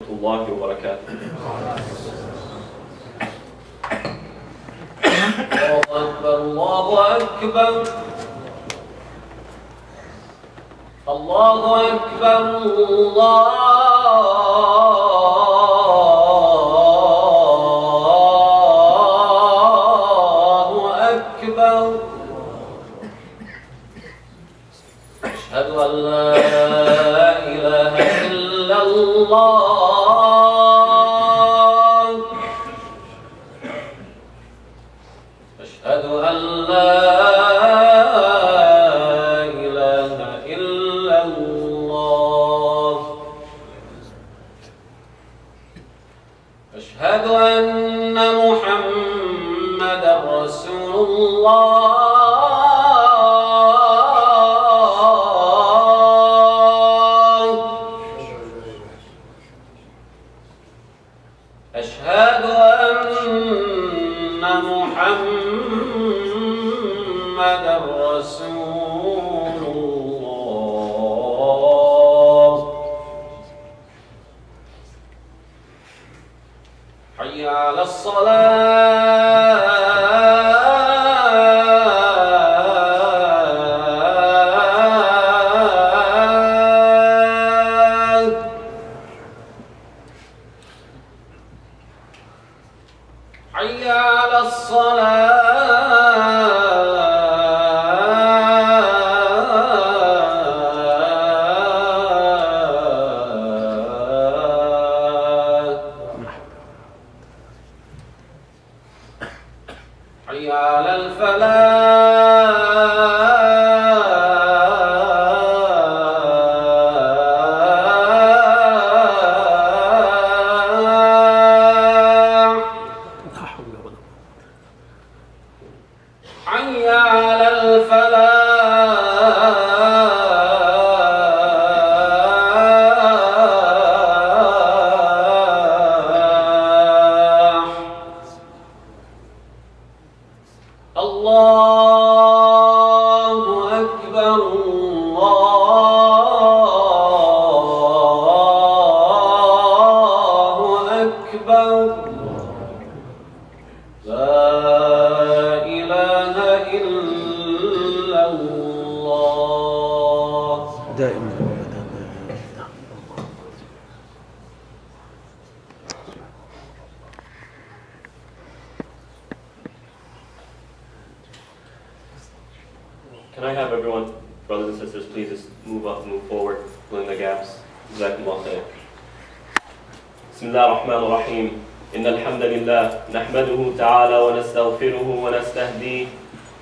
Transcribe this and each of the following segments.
الله وبركاته. الله أكبر الله أكبر الله أكبر. أشهد أن لا إله إلا الله. أشهد أن لا إله إلا الله. أشهد أن محمدا رسول الله. أشهد أن محمدا رسول الله. حي على حي على حي على حي على الفلاح. الله أكبر الله أكبر. لا إله إلا الله. دائما Can I have everyone, brothers and sisters, please just move up, move forward, fill in the gaps. Jazakumullah khair. بسم الله الرحمن الرحيم. إن الحمد لله نحمده تعالى ونستغفره ونستهديه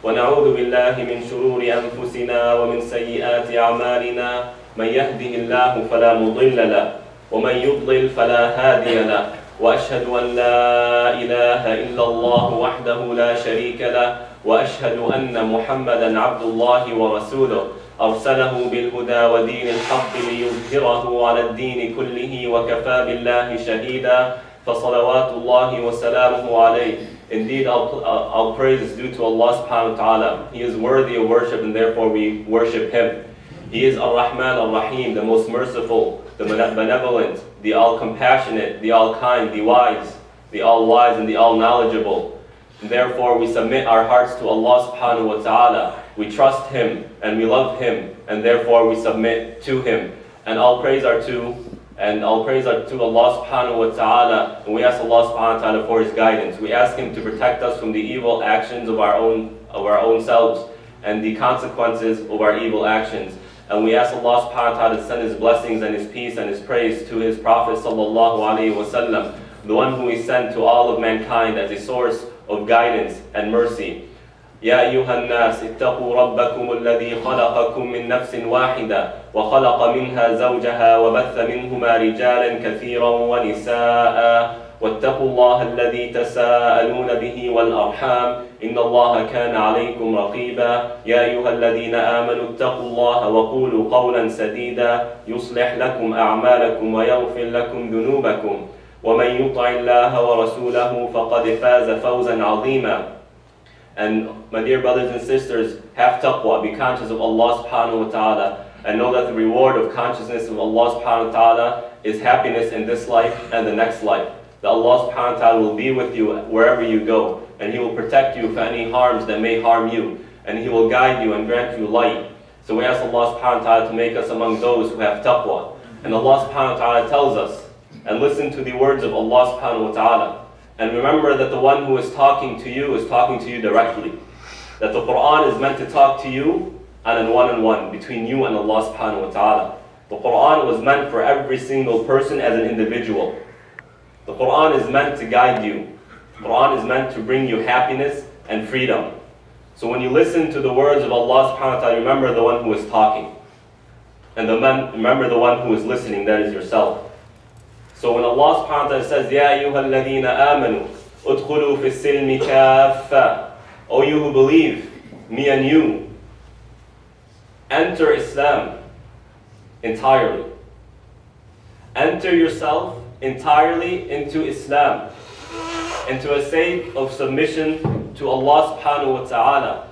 ونعوذ بالله من شرور أنفسنا ومن سيئات أعمالنا. من يهده الله فلا مضل له ومن يضلل فلا هادي له. وأشهد أن لا إله إلا الله وحده لا شريك له. وأشهد أن محمدا عبد الله ورسوله أرسله بالهدى ودين الحق ليظهره على الدين كله وكفى بالله شهيدا. فصلوات الله وسلامه عليه. Indeed, all praise is due to Allah subhanahu wa ta'ala. He is worthy of worship and therefore we worship Him. He is Ar-Rahman Ar-Rahim, the most merciful, the benevolent, the all-compassionate, the all-kind, the wise, the all-wise and the all-knowledgeable. And therefore we submit our hearts to Allah subhanahu wa ta'ala. We trust Him and we love Him and therefore we submit to Him. And all praise are to Allah subhanahu wa ta'ala, and we ask Allah subhanahu wa ta'ala for His guidance. We ask Him to protect us from the evil actions of our own selves and the consequences of our evil actions. And we ask Allah subhanahu wa ta'ala to send His blessings and His peace and His praise to His Prophet sallallahu alaihi wasallam, the one who He sent to all of mankind as a source of guidance and mercy. يا أيها الناس اتقوا ربكم الذي خلقكم من نفس واحدة وخلق منها زوجها وبث منهما رجالا كثيرا ونساء واتقوا الله الذي تساءلون به والأرحام إن الله كان عليكم رقيبا. يا أيها الذين آمنوا اتقوا الله وقولوا قولا سديدا يصلح لكم أعمالكم ويغفر لكم ذنوبكم ومن يطع الله ورسوله فقد فاز فوزا عظيما. And my dear brothers and sisters, have taqwa, be conscious of Allah subhanahu wa ta'ala, and know that the reward of consciousness of Allah subhanahu wa ta'ala is happiness in this life and the next life. That Allah subhanahu wa ta'ala will be with you wherever you go, and He will protect you from any harms that may harm you, and He will guide you and grant you light. So we ask Allah subhanahu wa ta'ala to make us among those who have taqwa. And Allah subhanahu wa ta'ala tells us, and listen to the words of Allah subhanahu wa ta'ala, and remember that the one who is talking to you is talking to you directly. That the Quran is meant to talk to you on a one-on-one between you and Allah subhanahu wa ta'ala. The Quran was meant for every single person as an individual. The Quran is meant to guide you. The Quran is meant to bring you happiness and freedom. So when you listen to the words of Allah subhanahu wa ta'ala, remember the one who is talking. And remember the one who is listening, that is yourself. So when Allah subhanahu wa ta'ala says, Ya ayyuha alladhina amanu, udkhulu fi silmi kaffa, O you who believe, me and you, enter Islam entirely. Enter yourself entirely into Islam, into a state of submission to Allah subhanahu wa ta'ala.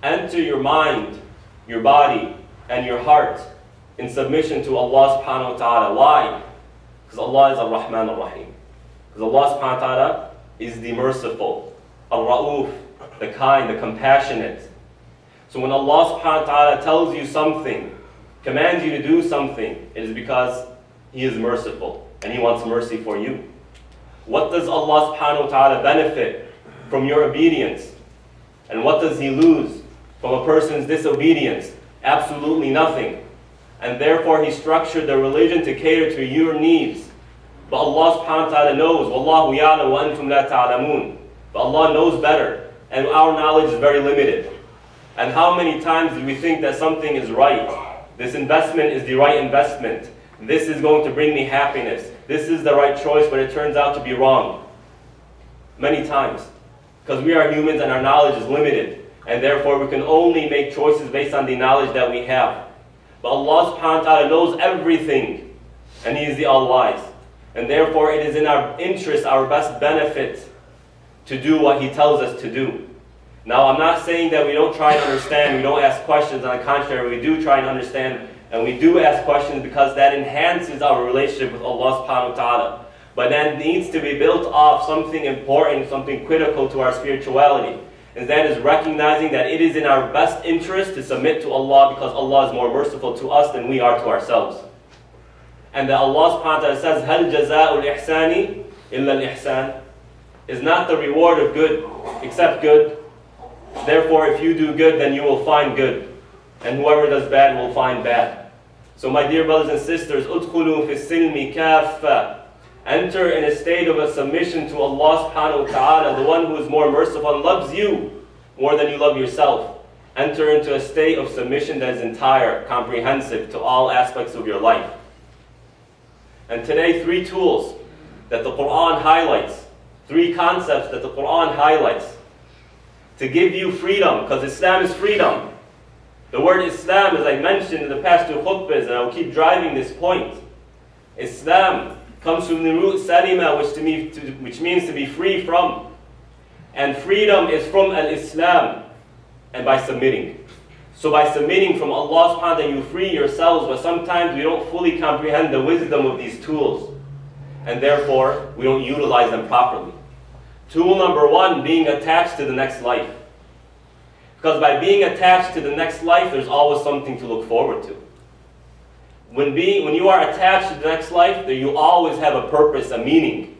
Enter your mind, your body, and your heart in submission to Allah subhanahu wa ta'ala. Why? Because Allah is Ar-Rahman Ar-Rahim. Because Allah subhanahu wa ta'ala is the merciful, Ar-Ra'uf, the kind, the compassionate. So when Allah subhanahu wa ta'ala tells you something, commands you to do something, it is because He is merciful and He wants mercy for you. What does Allah subhanahu wa ta'ala benefit from your obedience? And what does He lose from a person's disobedience? Absolutely nothing. And therefore He structured the religion to cater to your needs. But Allah subhanahu wa ta'ala knows, Wallahu ya'lam wa antum la ta'lamun. But Allah knows better, and our knowledge is very limited. And how many times do we think that something is right? This investment is the right investment. This is going to bring me happiness. This is the right choice, but it turns out to be wrong. Many times. Because we are humans and our knowledge is limited. And therefore we can only make choices based on the knowledge that we have. But Allah subhanahu wa ta'ala knows everything. And He is the all-wise. And therefore it is in our interest, our best benefit, to do what He tells us to do. Now I'm not saying that we don't try to understand, we don't ask questions. On the contrary, we do try and understand, and we do ask questions because that enhances our relationship with Allah subhanahu wa ta'ala. But that needs to be built off something important, something critical to our spirituality. And that is recognizing that it is in our best interest to submit to Allah because Allah is more merciful to us than we are to ourselves. And that Allah subhanahu wa ta'ala says, هَلْ جَزَاءُ الْإِحْسَانِ إِلَّا الْإِحْسَانِ, is not the reward of good except good. Therefore, if you do good, then you will find good. And whoever does bad will find bad. So my dear brothers and sisters, udkhulu fi silmi kaffa. Enter in a state of a submission to Allah subhanahu wa ta'ala, the one who is more merciful and loves you more than you love yourself. Enter into a state of submission that is entire, comprehensive to all aspects of your life. And today, 3 tools that the Quran highlights, 3 concepts that the Quran highlights to give you freedom, because Islam is freedom. The word Islam, as I mentioned in the past 2 khutbahs, and I will keep driving this point, Islam comes from the root salima, which means to be free from. And freedom is from al-Islam, and by submitting. So by submitting from Allah subhanahu wa ta'ala, you free yourselves, but sometimes we don't fully comprehend the wisdom of these tools. And therefore, we don't utilize them properly. Tool number 1, being attached to the next life. Because by being attached to the next life, there's always something to look forward to. When you are attached to the next life, you always have a purpose, a meaning.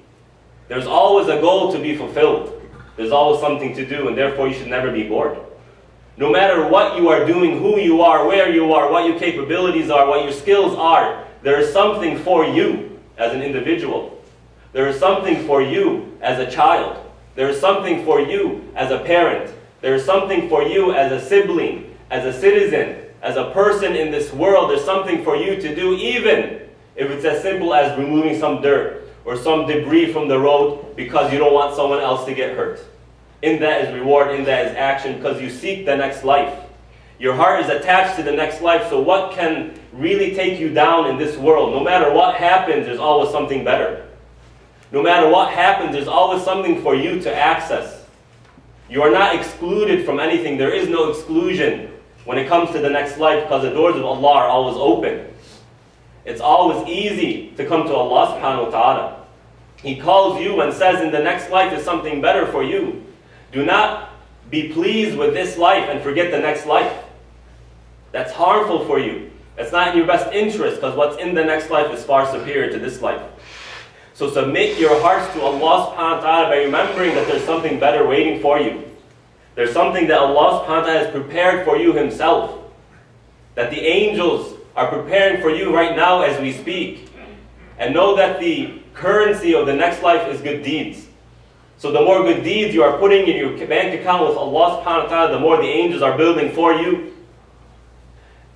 There's always a goal to be fulfilled. There's always something to do, and therefore you should never be bored. No matter what you are doing, who you are, where you are, what your capabilities are, what your skills are, there is something for you as an individual. There is something for you as a child. There is something for you as a parent. There is something for you as a sibling, as a citizen, as a person in this world. There's something for you to do, even if it's as simple as removing some dirt or some debris from the road because you don't want someone else to get hurt. In that is reward, in that is action, because you seek the next life. Your heart is attached to the next life, so what can really take you down in this world? No matter what happens, there's always something better. No matter what happens, there's always something for you to access. You are not excluded from anything. There is no exclusion when it comes to the next life, because the doors of Allah are always open. It's always easy to come to Allah subhanahu wa ta'ala. He calls you and says in the next life is something better for you. Do not be pleased with this life and forget the next life. That's harmful for you. It's not in your best interest, because what's in the next life is far superior to this life. So submit your hearts to Allah subhanahu wa ta'ala by remembering that there's something better waiting for you. There's something that Allah subhanahu wa ta'ala has prepared for you Himself. That the angels are preparing for you right now as we speak. And know that the currency of the next life is good deeds. So the more good deeds you are putting in your bank account with Allah subhanahu wa ta'ala, the more the angels are building for you.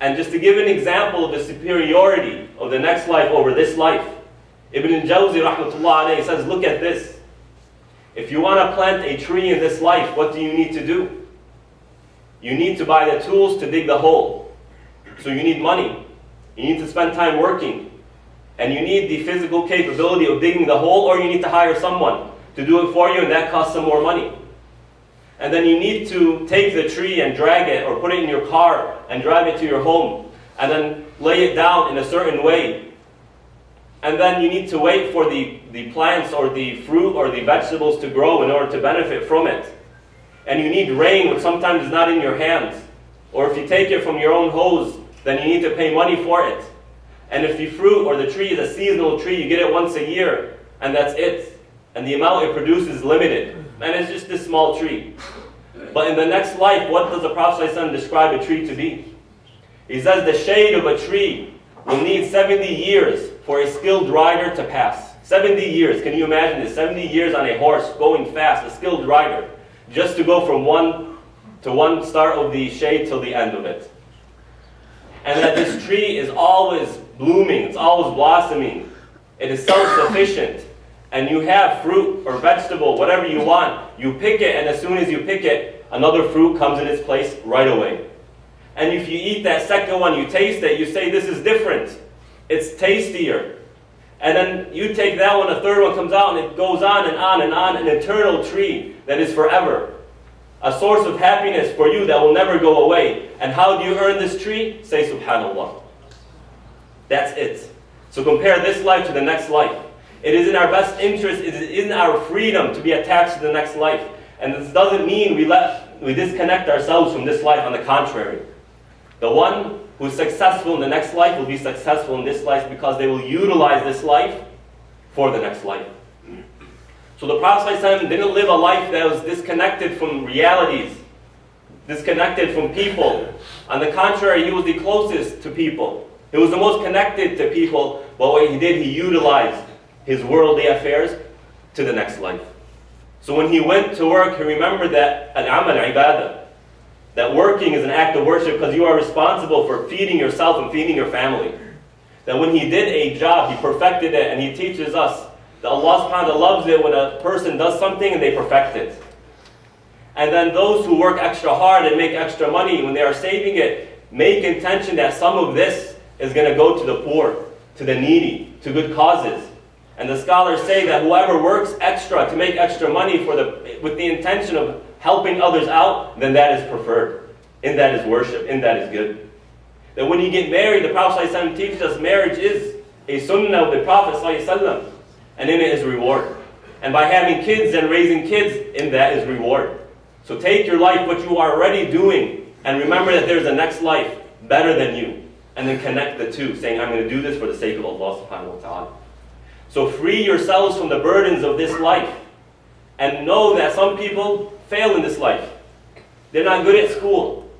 And just to give an example of the superiority of the next life over this life, Ibn al-Jawzi rahmatullah alayhi says, look at this. If you want to plant a tree in this life, what do you need to do? You need to buy the tools to dig the hole. So you need money. You need to spend time working. And you need the physical capability of digging the hole, or you need to hire someone to do it for you, and that costs some more money. And then you need to take the tree and drag it, or put it in your car and drive it to your home, and then lay it down in a certain way. And then you need to wait for the plants or the fruit or the vegetables to grow in order to benefit from it. And you need rain, which sometimes is not in your hands. Or if you take it from your own hose, then you need to pay money for it. And if the fruit or the tree is a seasonal tree, you get it once a year, and that's it. And the amount it produces is limited. And it's just this small tree. But in the next life, what does the Prophet ﷺ describe a tree to be? He says the shade of a tree will need 70 years for a skilled rider to pass. 70 years, can you imagine this? 70 years on a horse, going fast, a skilled rider, just to go from one start of the shade till the end of it. And that this tree is always blooming, it's always blossoming. It is self-sufficient. And you have fruit or vegetable, whatever you want. You pick it, and as soon as you pick it, another fruit comes in its place right away. And if you eat that second one, you taste it, you say, this is different. It's tastier. And then you take that one, a third one comes out, and it goes on and on and on, an eternal tree that is forever. A source of happiness for you that will never go away. And how do you earn this tree? Say subhanallah. That's it. So compare this life to the next life. It is in our best interest, it is in our freedom to be attached to the next life. And this doesn't mean we disconnect ourselves from this life. On the contrary. The one who is successful in the next life will be successful in this life, because they will utilize this life for the next life. So the Prophet ﷺ didn't live a life that was disconnected from realities, disconnected from people. On the contrary, he was the closest to people. He was the most connected to people, but what he did, he utilized his worldly affairs to the next life. So when he went to work, he remembered that al-amal ibadah, that working is an act of worship, because you are responsible for feeding yourself and feeding your family. That when he did a job, he perfected it, and he teaches us that Allah subhanahu wa ta'ala loves it when a person does something and they perfect it. And then those who work extra hard and make extra money, when they are saving it, make intention that some of this is going to go to the poor, to the needy, to good causes. And the scholars say that whoever works extra to make extra money with the intention of helping others out, then that is preferred. And that is worship, and that is good. That when you get married, the Prophet ﷺ teaches us marriage is a sunnah of the Prophet ﷺ, and in it is reward. And by having kids and raising kids, in that is reward. So take your life, what you are already doing, and remember that there's a next life better than you. And then connect the two, saying, I'm going to do this for the sake of Allah subhanahu wa ta'ala. So free yourselves from the burdens of this life. And know that some people fail in this life. They're not good at school.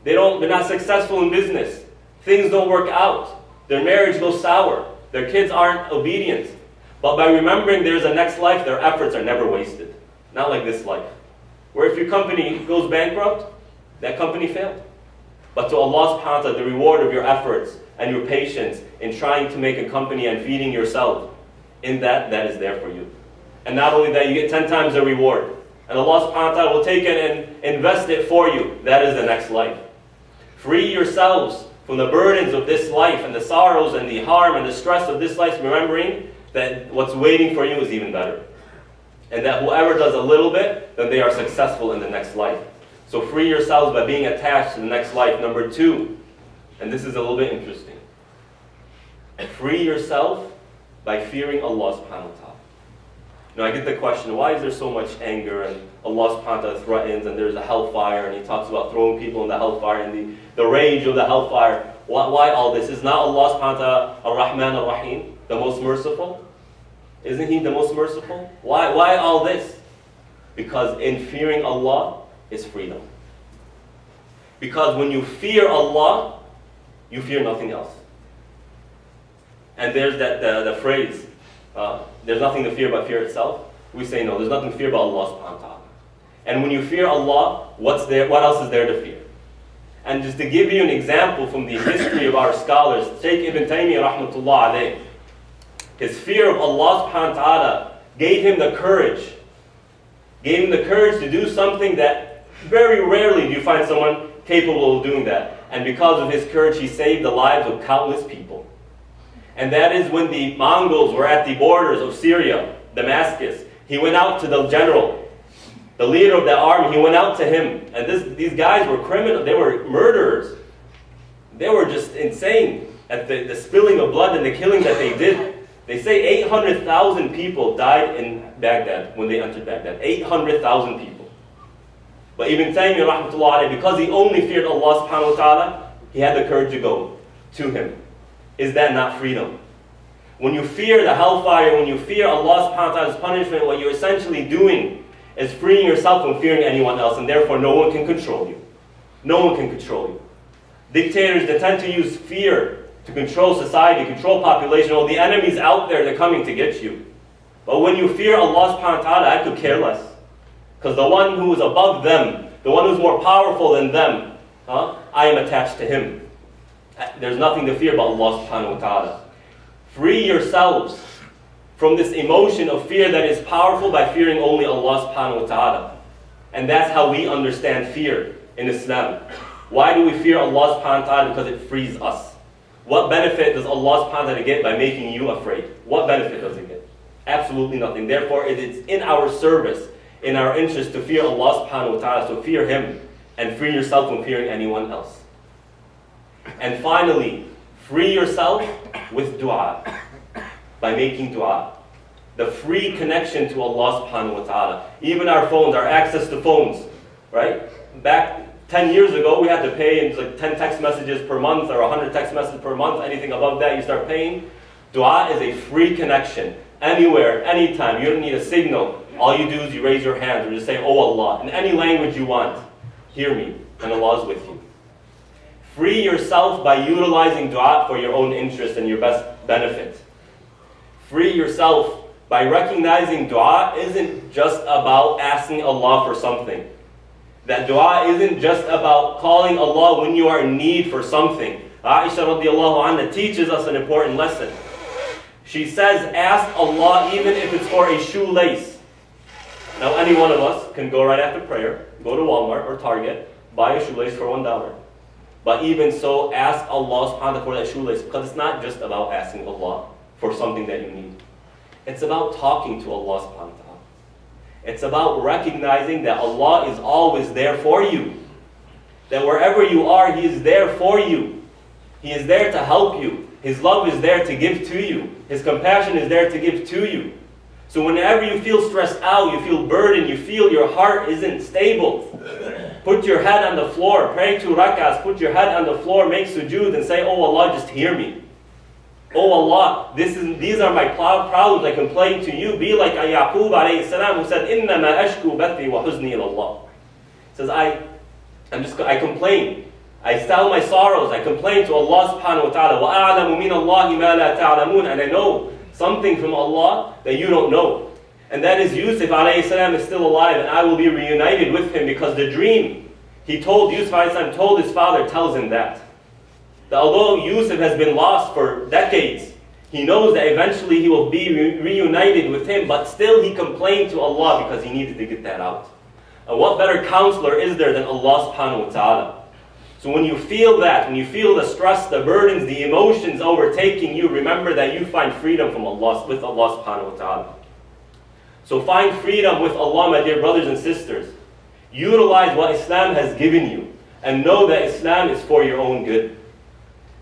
They're not successful in business. Things don't work out. Their marriage goes sour. Their kids aren't obedient. But by remembering there's a next life, their efforts are never wasted. Not like this life. Where if your company goes bankrupt, that company failed. But to Allah subhanahu wa ta'ala, the reward of your efforts and your patience in trying to make a company and feeding yourself, in that is there for you. And not only that, you get 10 times the reward. And Allah subhanahu wa ta'ala will take it and invest it for you. That is the next life. Free yourselves from the burdens of this life and the sorrows and the harm and the stress of this life, remembering that what's waiting for you is even better. And that whoever does a little bit, then they are successful in the next life. So free yourselves by being attached to the next life. Number 2, and this is a little bit interesting. Free yourself by fearing Allah subhanahu wa ta'ala. Now I get the question, why is there so much anger, and Allah subhanahu wa ta'ala threatens, and there's a hellfire, and He talks about throwing people in the hellfire, and the rage of the hellfire. Why all this? Is not Allah subhanahu wa ta'ala ar-Rahman ar-Rahim, the most merciful? Isn't He the most merciful? Why all this? Because in fearing Allah is freedom. Because when you fear Allah, you fear nothing else. And there's the phrase, there's nothing to fear but fear itself. We say no, there's nothing to fear but Allah subhanahu wa ta'ala. And when you fear Allah, what else is there to fear? And just to give you an example from the history of our scholars, Shaykh Ibn Taymiyyah rahmatullah alayh, his fear of Allah subhanahu wa ta'ala gave him the courage to do something that very rarely do you find someone capable of doing that. And because of his courage, he saved the lives of countless people. And that is when the Mongols were at the borders of Syria, Damascus. He went out to the general, the leader of the army. He went out to him. And these guys were criminals. They were murderers. They were just insane at the spilling of blood and the killing that they did. They say 800,000 people died in Baghdad when they entered Baghdad. 800,000 people. But Ibn Taymiyyah rahmatullah alayhi, because he only feared Allah subhanahu wa ta'ala, he had the courage to go to him. Is that not freedom? When you fear the hellfire, when you fear Allah subhanahu wa ta'ala's punishment, what you're essentially doing is freeing yourself from fearing anyone else, and therefore no one can control you. No one can control you. Dictators, they tend to use fear to control society, control population. Oh, the enemy's out there, they're coming to get you. But when you fear Allah subhanahu wa ta'ala, I could care less. Because the one who is above them, the one who's more powerful than them, I am attached to Him. There's nothing to fear but Allah subhanahu wa ta'ala. Free yourselves from this emotion of fear that is powerful by fearing only Allah subhanahu wa ta'ala. And that's how we understand fear in Islam. Why do we fear Allah subhanahu wa ta'ala? Because it frees us. What benefit does Allah subhanahu wa ta'ala get by making you afraid? What benefit does it get? Absolutely nothing. Therefore, it is in our service, in our interest to fear Allah subhanahu wa ta'ala. So fear Him and free yourself from fearing anyone else. And finally, free yourself with dua, by making dua. The free connection to Allah subhanahu wa ta'ala. Even our phones, our access to phones, right? Back 10 years ago, we had to pay, and it's like 10 text messages per month or 100 text messages per month. Anything above that, you start paying. Dua is a free connection. Anywhere, anytime. You don't need a signal. All you do is you raise your hands or just say, "Oh Allah," in any language you want. Hear me, and Allah is with you. Free yourself by utilizing dua for your own interest and your best benefit. Free yourself by recognizing dua isn't just about asking Allah for something. That dua isn't just about calling Allah when you are in need for something. Aisha radiallahu anha teaches us an important lesson. She says, ask Allah even if it's for a shoelace. Now any one of us can go right after prayer, go to Walmart or Target, buy a shoelace for $1. But even so, ask Allah subhanahu wa ta'ala for that shoelace, because it's not just about asking Allah for something that you need. It's about talking to Allah subhanahu wa ta'ala. It's about recognizing that Allah is always there for you. That wherever you are, He is there for you. He is there to help you. His love is there to give to you. His compassion is there to give to you. So whenever you feel stressed out, you feel burdened, you feel your heart isn't stable, put your head on the floor, pray 2 rak'ahs, put your head on the floor, make sujood and say, "Oh Allah, just hear me. Oh Allah, these are my problems, I complain to you." Be like Yaqub alayhi salam, who said, "Innama ashku bathi wa huzni ila Allah." Says, I complain. I tell my sorrows, I complain to Allah subhanahu wa ta'ala. وَأَعْلَمُ مِنَ اللَّهِ مَا لَا تَعْلَمُونَ. And I know something from Allah that you don't know. And that is Yusuf alayhi salam is still alive, and I will be reunited with him, because the dream Yusuf alayhi salam told his father tells him that although Yusuf has been lost for decades, he knows that eventually he will be reunited with him, but still he complained to Allah because he needed to get that out. And what better counselor is there than Allah subhanahu wa ta'ala? So when you feel that, when you feel the stress, the burdens, the emotions overtaking you, remember that you find freedom from Allah, with Allah subhanahu wa ta'ala. So find freedom with Allah, my dear brothers and sisters. Utilize what Islam has given you, and know that Islam is for your own good.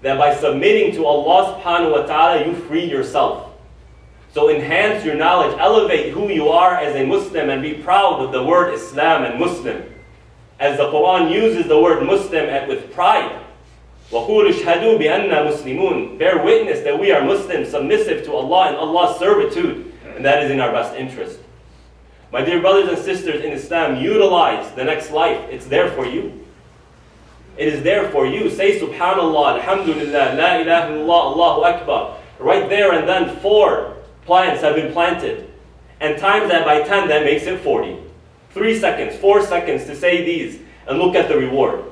that by submitting to Allah subhanahu wa ta'ala, you free yourself. So enhance your knowledge, elevate who you are as a Muslim, and be proud of the word Islam and Muslim. As the Quran uses the word Muslim with pride. وَقُولُ اشْهَدُوا بِأَنَّا مُسْلِمُونَ. Bear witness that we are Muslims, submissive to Allah and Allah's servitude, and that is in our best interest. My dear brothers and sisters in Islam, utilize the next life. It's there for you. It is there for you. Say Subhanallah, Alhamdulillah, La ilaha illallah, Allahu Akbar. Right there and then 4 plants have been planted. And times that by 10, that makes it 40. 3 seconds, 4 seconds to say these, and look at the reward.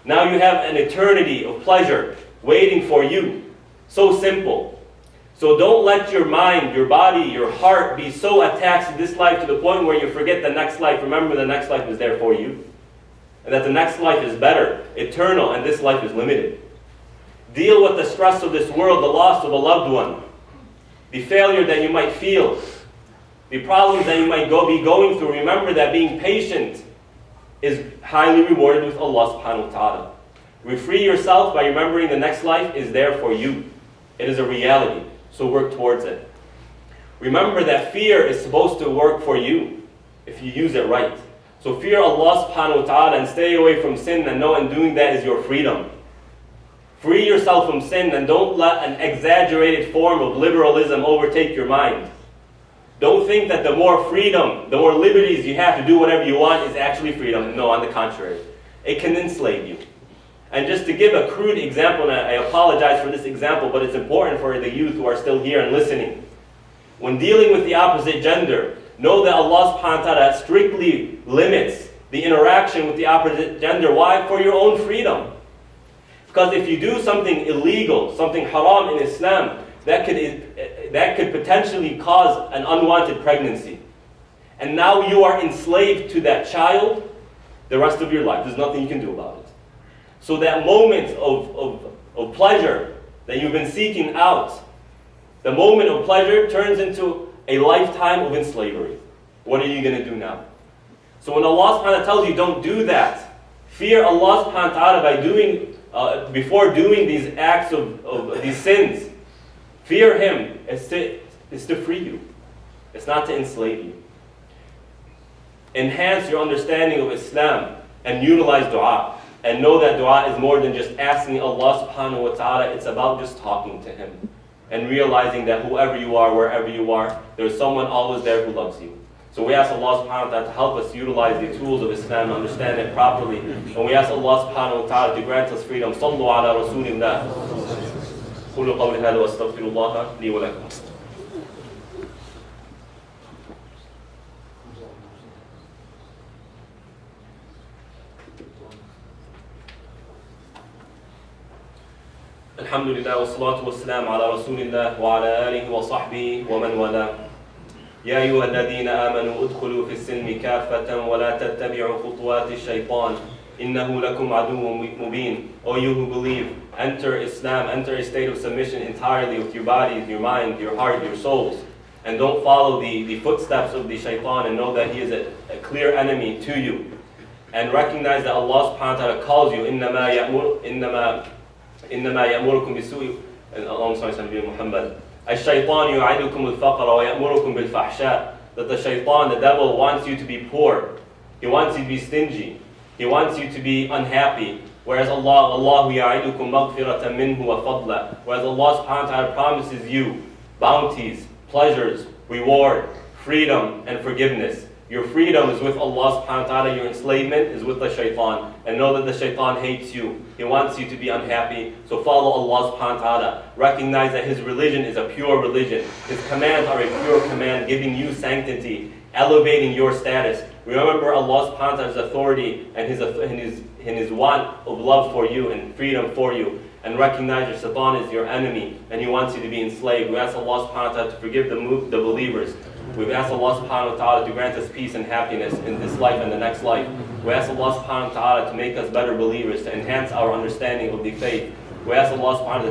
Now you have an eternity of pleasure waiting for you. So simple. So don't let your mind, your body, your heart be so attached to this life to the point where you forget the next life. Remember, the next life is there for you. And that the next life is better, eternal, and this life is limited. Deal with the stress of this world, the loss of a loved one, the failure that you might feel, the problems that you might be going through. Remember that being patient is highly rewarded with Allah subhanahu wa ta'ala. Free yourself by remembering the next life is there for you. It is a reality. So work towards it. Remember that fear is supposed to work for you if you use it right. So fear Allah subhanahu wa ta'ala and stay away from sin, and know in doing that is your freedom. Free yourself from sin and don't let an exaggerated form of liberalism overtake your mind. Don't think that the more freedom, the more liberties you have to do whatever you want is actually freedom. No, on the contrary. It can enslave you. And just to give a crude example, and I apologize for this example, but it's important for the youth who are still here and listening. When dealing with the opposite gender, know that Allah subhanahu wa ta'ala strictly limits the interaction with the opposite gender. Why? For your own freedom. Because if you do something illegal, something haram in Islam, that could potentially cause an unwanted pregnancy. And now you are enslaved to that child the rest of your life. There's nothing you can do about it. So that moment of pleasure that you've been seeking out, the moment of pleasure turns into a lifetime of enslavery. What are you going to do now? So when Allah subhanahu wa ta'ala tells you don't do that, fear Allah subhanahu wa ta'ala by before doing these acts of these sins. Fear Him is to free you. It's not to enslave you. Enhance your understanding of Islam and utilize dua. And know that dua is more than just asking Allah subhanahu wa ta'ala. It's about just talking to Him. And realizing that whoever you are, wherever you are, there's someone always there who loves you. So we ask Allah subhanahu wa ta'ala to help us utilize the tools of Islam, understand it properly. And we ask Allah subhanahu wa ta'ala to grant us freedom. Sallu ala Rasulillah. قولوا قولي هذا واستغفر الله لي ولكم. الحمد لله والصلاة والسلام على رسول الله وعلى آله وصحبه ومن والاه. يا أيها الذين آمنوا ادخلوا في السلم كافة ولا تتبعوا خطوات الشيطان إنه لكم عدو مبين. O you who believe, enter Islam, enter a state of submission entirely with your bodies, your mind, your heart, your souls. And don't follow the footsteps of the shaitan, and know that he is a clear enemy to you. And recognize that Allah subhanahu wa ta'ala calls you إنما يأمركم بالسوء. اللهم صل على محمد. الشيطان يعدكم الفقر ويأمركم بالفحشاء. That the shaitan, the devil, wants you to be poor. He wants you to be stingy. He wants you to be unhappy. Whereas Allah يعدكم مغفرة منه وفضلا. Whereas Allah subhanahu wa ta'ala promises you bounties, pleasures, reward, freedom, and forgiveness. Your freedom is with Allah subhanahu wa ta'ala. Your enslavement is with the shaitan. And know that the shaitan hates you. He wants you to be unhappy. So follow Allah subhanahu wa ta'ala. Recognize that His religion is a pure religion. His commands are a pure command, giving you sanctity, elevating your status. Remember Allah subhanahu wa ta'ala's authority and His want of love for you and freedom for you. And recognize your shaitan is your enemy and he wants you to be enslaved. We ask Allah subhanahu wa ta'ala to forgive the believers. We've asked Allah subhanahu wa ta'ala to grant us peace and happiness in this life and the next life. We ask Allah subhanahu wa ta'ala to make us better believers, to enhance our understanding of the faith. We ask Allah subhanahu wa ta'ala